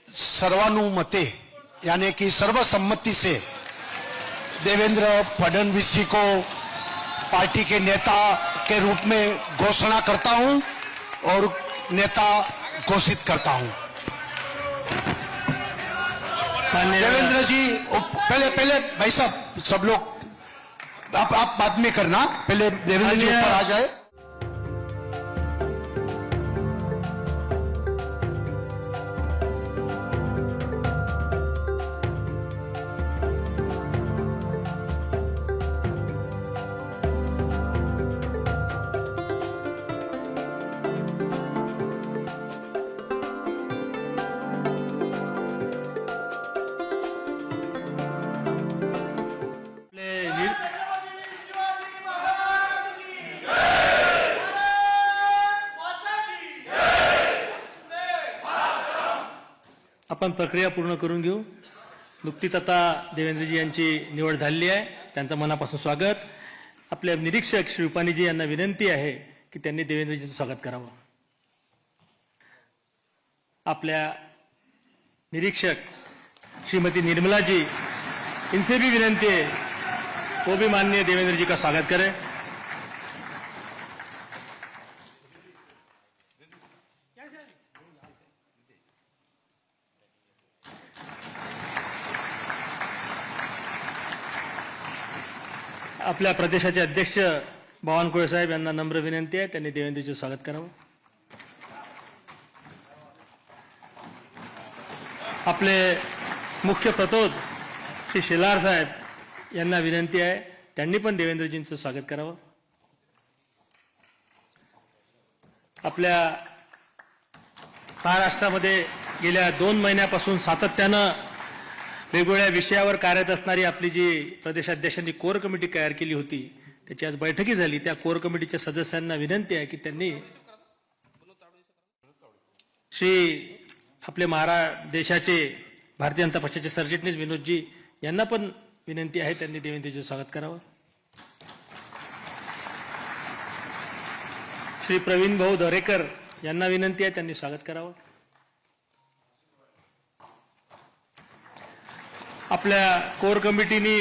सर्वानुमते यानी कि सर्वसम्मति से देवेंद्र फडणवीस जी को पार्टी के नेता के रूप में घोषणा करता हूं और नेता घोषित करता हूं। देवेंद्र जी पहले भाई साहब सब लोग आप बाद में करना, पहले देवेंद्र जी ऊपर आ जाए। आपण प्रक्रिया पूर्ण करून घेऊ। नुकतीच आता देवेंद्रजी यांची निवड झालेली आहे, त्यांचं मनापासून स्वागत। आपले निरीक्षक श्री रुपानीजी यांना विनंती आहे की त्यांनी देवेंद्रजींचं स्वागत करावं। आपल्या निरीक्षक श्रीमती निर्मलाजी, इनसे भी विनंती है वो भी माननीय देवेंद्रजी का स्वागत करें। आपल्या प्रदेशाचे अध्यक्ष बावनकुळे साहेब यांना नम्र विनंती आहे, त्यांनी देवेंद्रजींचं स्वागत करावं। आपले मुख्य प्रतोद श्री शेलार साहेब यांना विनंती आहे, त्यांनी पण देवेंद्रजींचं स्वागत करावं। आपल्या महाराष्ट्रामध्ये गेल्या 2 महिन्यापासून सातत्यानं वेगवेगळ्या विषयावर कार्यरत असणारी आपली जी प्रदेशाध्यक्षांनी कोर कमिटी तयार केली होती, त्याची आज बैठकी झाली। त्या कोर कमिटीच्या सदस्यांना विनंती आहे की त्यांनी श्री आपले देशाचे भारतीय जनता पक्षाचे सरचिटणीस विनोदजी यांना पण विनंती आहे, त्यांनी देवेंद्रजींचं स्वागत करावं। श्री प्रवीण भाऊ दरेकर यांना विनंती आहे, त्यांनी स्वागत करावं। आपल्या कोर कमिटीने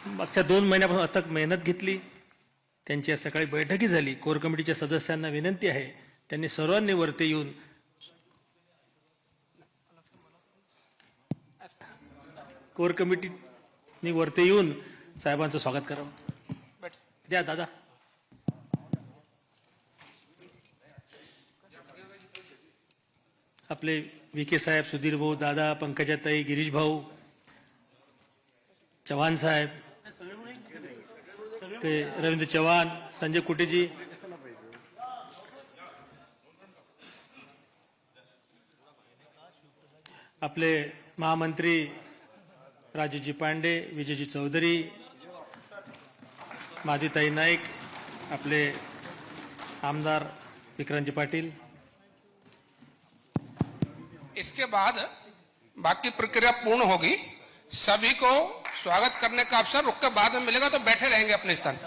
मागच्या 2 महिन्यापासून अथक मेहनत घेतली, त्यांची आज सकाळी बैठकी झाली। कोर कमिटीच्या सदस्यांना विनंती आहे, त्यांनी सर्वांनी वरती येऊन कोर कमिटीने वरती येऊन साहेबांचं स्वागत करावं। द्या दादा। आपले विके साहेब, सुधीर भाऊ, दादा, पंकजाताई, गिरीश भाऊ, चव्हाण साहेब, ते रवींद्र चव्हाण, संजय कुटेजी, आपले महामंत्री राजूजी पांडे, विजयजी चौधरी, माधुताई नाईक, आपले आमदार विक्रांतजी पाटील। इसके बाद बाकी प्रक्रिया पूर्ण होगी। सभी को स्वागत करने का अवसर रुक के बाद में मिलेगा, तो बैठे रहेंगे अपने स्थान।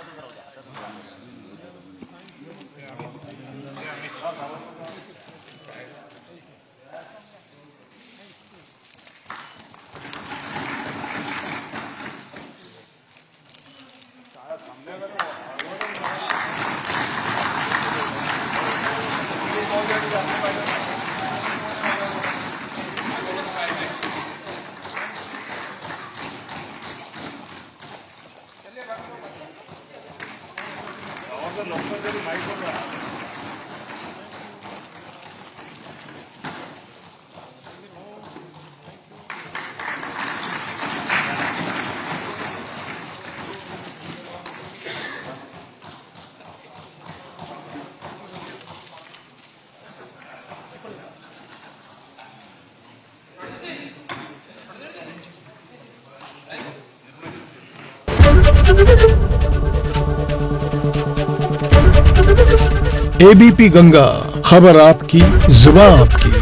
एबीपी गंगा, खबर आपकी, जुबान आपकी।